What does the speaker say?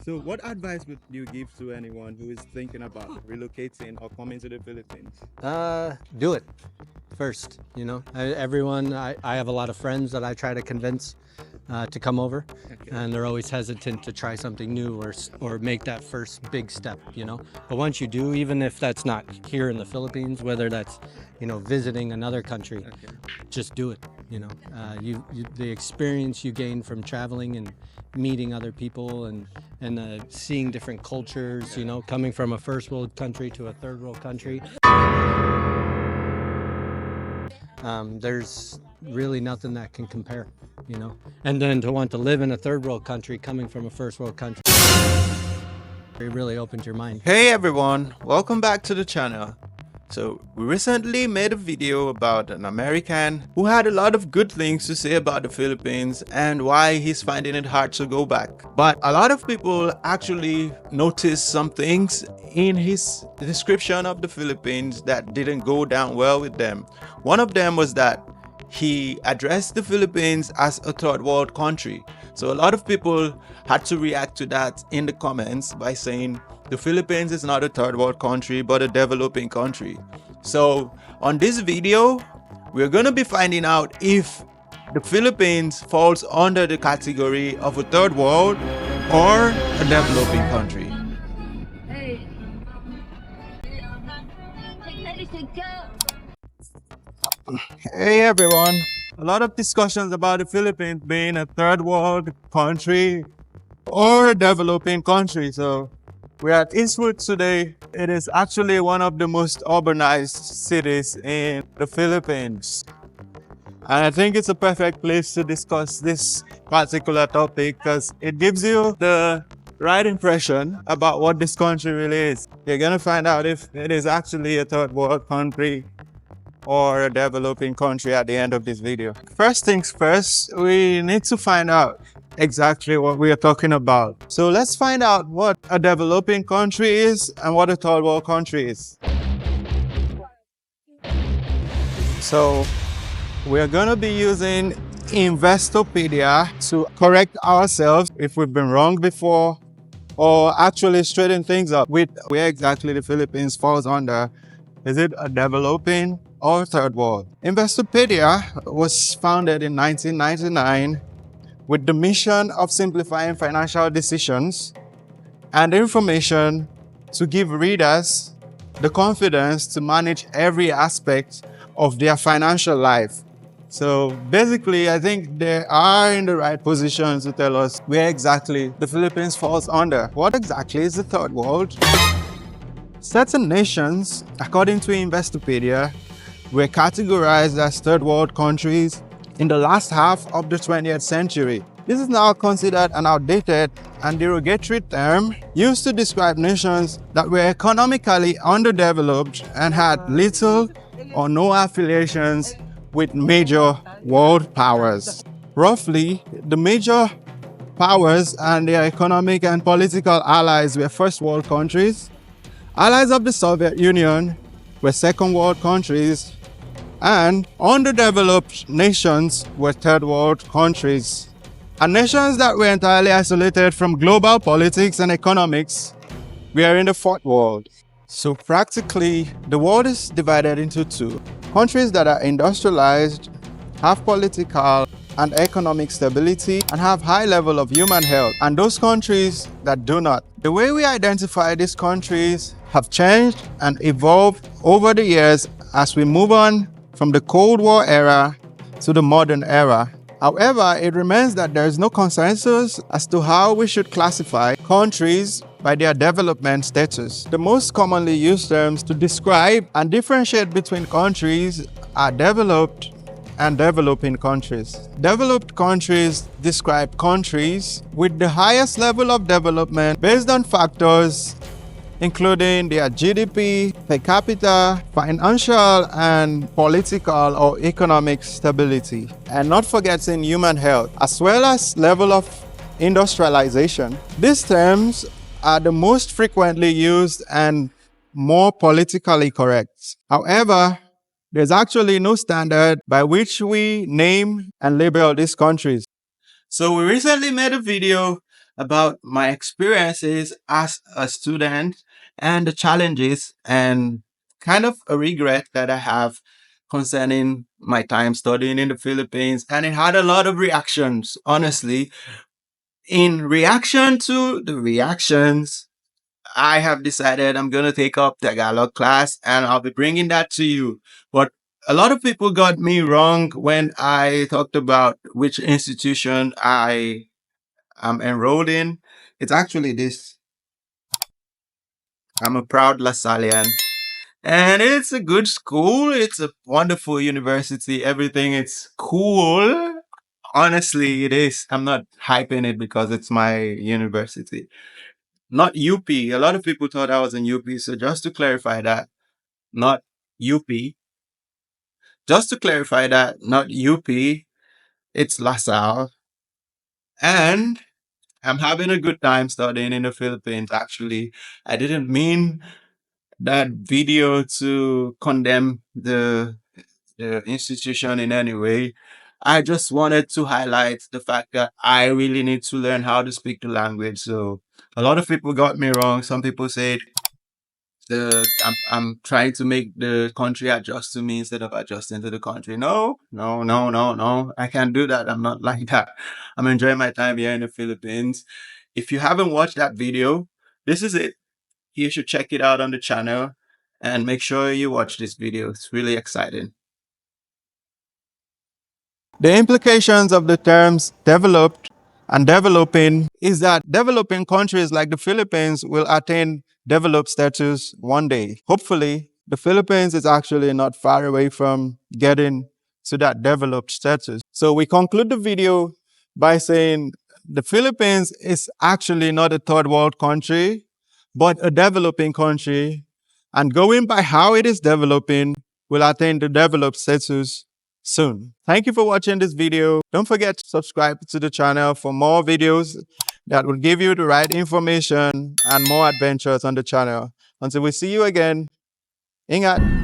So what advice would you give to anyone who is thinking about relocating or coming to the Philippines? Do it first. I have a lot of friends that I try to convince to come over, Okay. and they're always hesitant to try something new or make that first big step. But once you do, even if that's not here in the Philippines, whether that's visiting another country, Okay. just do it. The experience you gain from traveling and meeting other people and seeing different cultures. Coming from a first world country to a third world country. There's really nothing that can compare, and then to want to live in a third world country coming from a first world country, it really opens your mind. Hey everyone, welcome back to the channel. So we recently made a video about an American who had a lot of good things to say about the Philippines and why he's finding it hard to go back. But a lot of people actually noticed some things in his description of the Philippines that didn't go down well with them. One of them was that he addressed the Philippines as a third world country. So a lot of people had to react to that in the comments by saying the Philippines is not a third world country but a developing country. So on this video, we're going to be finding out if the Philippines falls under the category of a third world or a developing country. Hey everyone! A lot of discussions about the Philippines being a third world country or a developing country. So we're at Eastwood today. It is actually one of the most urbanized cities in the Philippines. And I think it's a perfect place to discuss this particular topic because it gives you the right impression about what this country really is. You're gonna find out if it is actually a third world country or a developing country at the end of this video. First things first, we need to find out exactly what we are talking about. So let's find out what a developing country is and what a third world country is. So we're gonna be using Investopedia to correct ourselves if we've been wrong before or actually straighten things up with where exactly the Philippines falls under. Is it a developing or third world? Investopedia was founded in 1999 with the mission of simplifying financial decisions and information to give readers the confidence to manage every aspect of their financial life. So basically, I think they are in the right position to tell us where exactly the Philippines falls under. What exactly is the third world? Certain nations, according to Investopedia, were categorized as third world countries in the last half of the 20th century. This is now considered an outdated and derogatory term used to describe nations that were economically underdeveloped and had little or no affiliations with major world powers. Roughly, the major powers and their economic and political allies were first world countries. Allies of the Soviet Union were second world countries, and underdeveloped nations were third world countries. And nations that were entirely isolated from global politics and economics were in the fourth world. So practically, the world is divided into two. Countries that are industrialized, have political and economic stability, and have high level of human health, and those countries that do not. The way we identify these countries have changed and evolved over the years as we move on from the Cold War era to the modern era. However, it remains that there is no consensus as to how we should classify countries by their development status. The most commonly used terms to describe and differentiate between countries are developed and developing countries. Developed countries describe countries with the highest level of development based on factors including their GDP, per capita, financial and political or economic stability, and not forgetting human health, as well as level of industrialization. These terms are the most frequently used and more politically correct. However, there's actually no standard by which we name and label these countries. So we recently made a video about my experiences as a student and the challenges and kind of a regret that I have concerning my time studying in the Philippines. And it had a lot of reactions, honestly. In reaction to the reactions, I have decided I'm going to take up the Tagalog class and I'll be bringing that to you. But a lot of people got me wrong when I talked about which institution I am enrolled in. It's actually this. I'm a proud Lasallian. And it's a good school. It's a wonderful university. Everything it's cool. Honestly, it is. I'm not hyping it because it's my university. Not UP. A lot of people thought I was in UP. So just to clarify that, not UP. Just to clarify that, not UP. It's LaSalle. And I'm having a good time studying in the Philippines, actually. I didn't mean that video to condemn the institution in any way. I just wanted to highlight the fact that I really need to learn how to speak the language. So a lot of people got me wrong. Some people said I'm trying to make the country adjust to me instead of adjusting to the country. No, no, no, no, no. I can't do that. I'm not like that. I'm enjoying my time here in the Philippines. If you haven't watched that video, this is it. You should check it out on the channel and make sure you watch this video. It's really exciting. The implications of the terms developed and developing is that developing countries like the Philippines will attain developed status one day. Hopefully, the Philippines is actually not far away from getting to that developed status. So we conclude the video by saying the Philippines is actually not a third world country, but a developing country. And going by how it is developing will attain the developed status soon. Thank you for watching this video. Don't forget to subscribe to the channel for more videos that will give you the right information and more adventures on the channel. Until we see you again, ingat!